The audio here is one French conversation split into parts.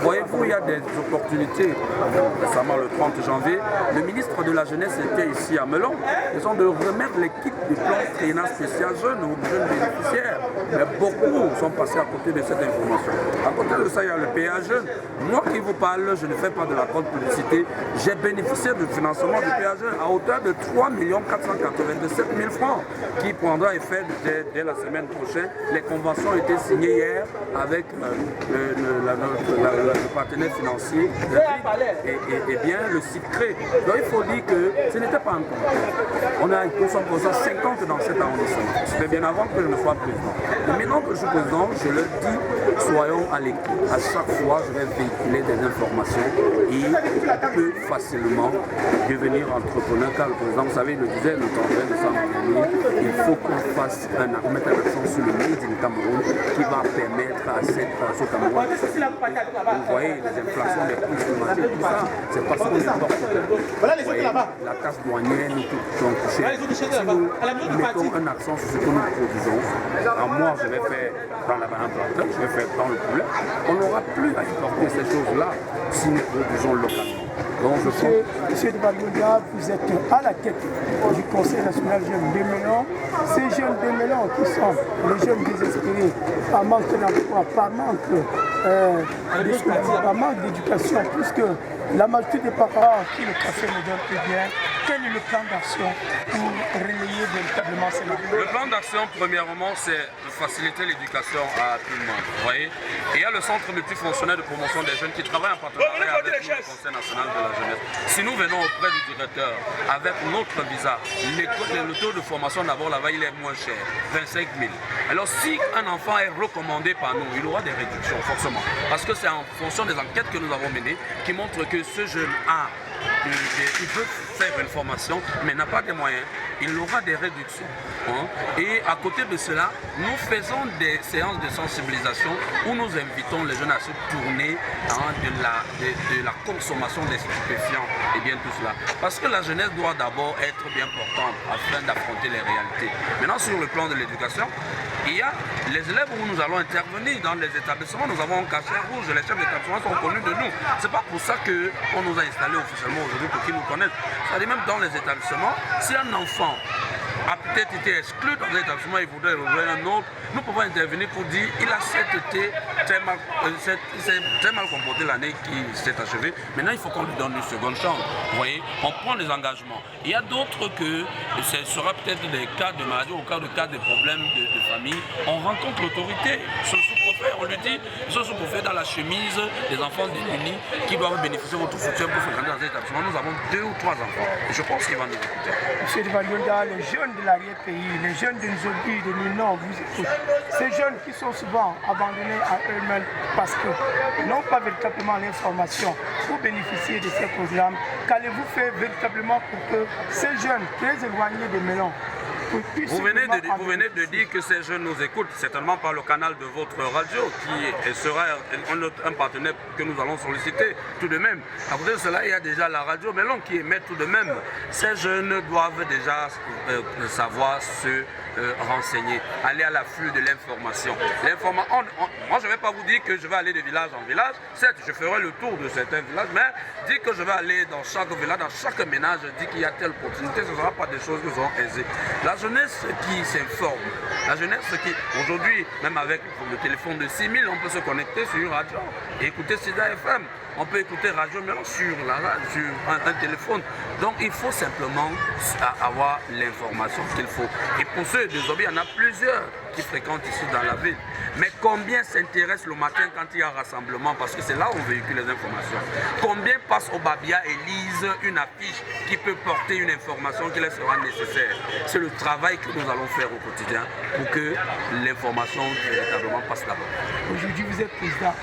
Voyez-vous, il y a des opportunités. Récemment, le 30 janvier, le ministre de la Jeunesse était ici à Melon. Ils ont de remettre les kits du plan triennal spécial jeunes aux jeunes bénéficiaires. Mais beaucoup sont passés à côté de cette information. À côté de ça, il y a le PA Jeune. Moi qui vous parle, je ne fais pas de la grande publicité. J'ai bénéficié du financement du PA Jeune à hauteur de 3 497 000 francs qui prendra effet dès la semaine prochaine. Les conventions ont été signées hier avec le partenaire financier et bien le CICRE. Donc il faut dire que ce n'était pas encore. Nous sommes présents 50 dans cet arrondissement. C'était bien avant que je ne sois président. Et maintenant que je suis président, je leur dis, soyons à l'écoute. À chaque fois, je vais véhiculer des informations et on peut facilement devenir entrepreneur. Car le président, vous savez, il le disait, le temps de s'en il faut qu'on fasse mettre un accent sur le Made in Cameroun qui va permettre à ce Cameroun. Vous voyez, les inflations, les prix climatiques, tout ça, c'est parce qu'on importe. Vous voyez, la taxe douanière, nous touchons toucher. Si nous mettons un accent sur ce que nous produisons, alors moi je vais faire dans la banane plantain, je vais faire dans le poulet, on n'aura plus à importer ces choses-là si nous produisons localement. Donc, Monsieur de Valmouda, vous êtes à la tête du Conseil national jeunes de Melon. Ces jeunes de Melon qui sont les jeunes désespérés par manque d'emploi, par manque d'éducation, puisque la majorité des parents qui le conseil ne donne plus bien. Quel est le plan d'action pour relayer véritablement ces maladies? Le plan d'action, premièrement, c'est de faciliter l'éducation à tout le monde. Vous voyez? Et il y a le centre multifonctionnel de promotion des jeunes qui travaille en partenariat avec le Conseil national de la jeunesse. Si nous venons auprès du directeur avec notre visa, le taux de formation d'abord là-bas, il est moins cher, 25 000. Alors si un enfant est recommandé par nous, il aura des réductions forcément. Parce que c'est en fonction des enquêtes que nous avons menées qui montrent que ce jeune a il veut faire une formation, mais n'a pas de moyens, il aura des réductions. Et à côté de cela, nous faisons des séances de sensibilisation où nous invitons les jeunes à se tourner de la consommation des stupéfiants et bien tout cela. Parce que la jeunesse doit d'abord être bien portante afin d'affronter les réalités. Maintenant, sur le plan de l'éducation, il y a les élèves où nous allons intervenir dans les établissements. Nous avons un cachet rouge, les chefs d'établissement sont connus de nous. C'est pas pour ça qu'on nous a installés officiellement aujourd'hui pour qu'ils nous connaissent. C'est-à-dire même dans les établissements, si un enfant a peut-être été exclu dans un établissement et voudrait rejoindre un autre, nous pouvons intervenir pour dire il a été très mal comporté l'année qui s'est achevée. Maintenant, il faut qu'on lui donne une seconde chance. Vous voyez, on prend les engagements. Il y a d'autres que ce sera peut-être des cas de maladie ou cas de problèmes de famille. On rencontre l'autorité, ce sous-préfet, on lui dit, ce sous-préfet dans la chemise des enfants démunis qui doivent bénéficier de votre soutien pour fréquenter dans un établissement. Nous avons 2 ou 3 enfants et je pense qu'il va nous écouter. Monsieur de Valmouda, les jeunes de l'arrière-pays, les jeunes de Nzobi, de Ninon, vous écoutent. Ces jeunes qui sont souvent abandonnés à eux-mêmes parce qu'ils n'ont pas véritablement l'information pour bénéficier de ces programmes, qu'allez-vous faire véritablement pour que ces jeunes très éloignés de Melon vous venez de dire que ces jeunes nous écoutent, certainement par le canal de votre radio, qui sera un partenaire que nous allons solliciter tout de même. À côté de cela, il y a déjà la radio Melon qui émet tout de même. Ces jeunes doivent déjà savoir se renseigner, aller à l'afflux de l'information. Moi, je ne vais pas vous dire que je vais aller de village en village. Certes, je ferai le tour de certains villages, mais dire que je vais aller dans chaque village, dans chaque ménage, dire qu'il y a telle opportunité, ce ne sera pas des choses qui sont aisées. La jeunesse qui s'informe, la jeunesse qui, aujourd'hui, même avec le téléphone de 6 000, on peut se connecter sur une radio et écouter Sida FM. On peut écouter Radio Melon sur un téléphone. Donc il faut simplement avoir l'information qu'il faut. Et pour ceux de Zobi, il y en a plusieurs qui fréquentent ici dans la ville. Mais combien s'intéressent le matin quand il y a rassemblement? Parce que c'est là où on véhicule les informations. Combien passent au Babia et lisent une affiche qui peut porter une information qui leur sera nécessaire? C'est le travail que nous allons faire au quotidien pour que l'information véritablement passe là-bas. Aujourd'hui, vous êtes président.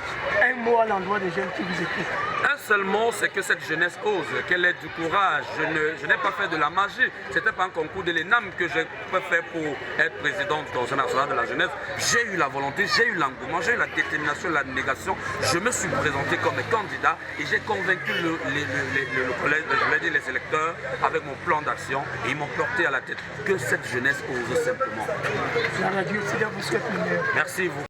Un mot à l'endroit des jeunes qui vous écoutent. Un seul mot, c'est que cette jeunesse ose, qu'elle ait du courage. Je n'ai pas fait de la magie. Ce n'était pas un concours de l'ENAM que j'ai fait pour être président du Conseil national de la jeunesse. J'ai eu la volonté, j'ai eu l'engouement, j'ai eu la détermination, la négation. Je me suis présenté comme candidat et j'ai convaincu le collège, je vais dire les électeurs, avec mon plan d'action et ils m'ont porté à la tête. Que cette jeunesse ose simplement. La radio Sida vous souhaite une... Merci vous.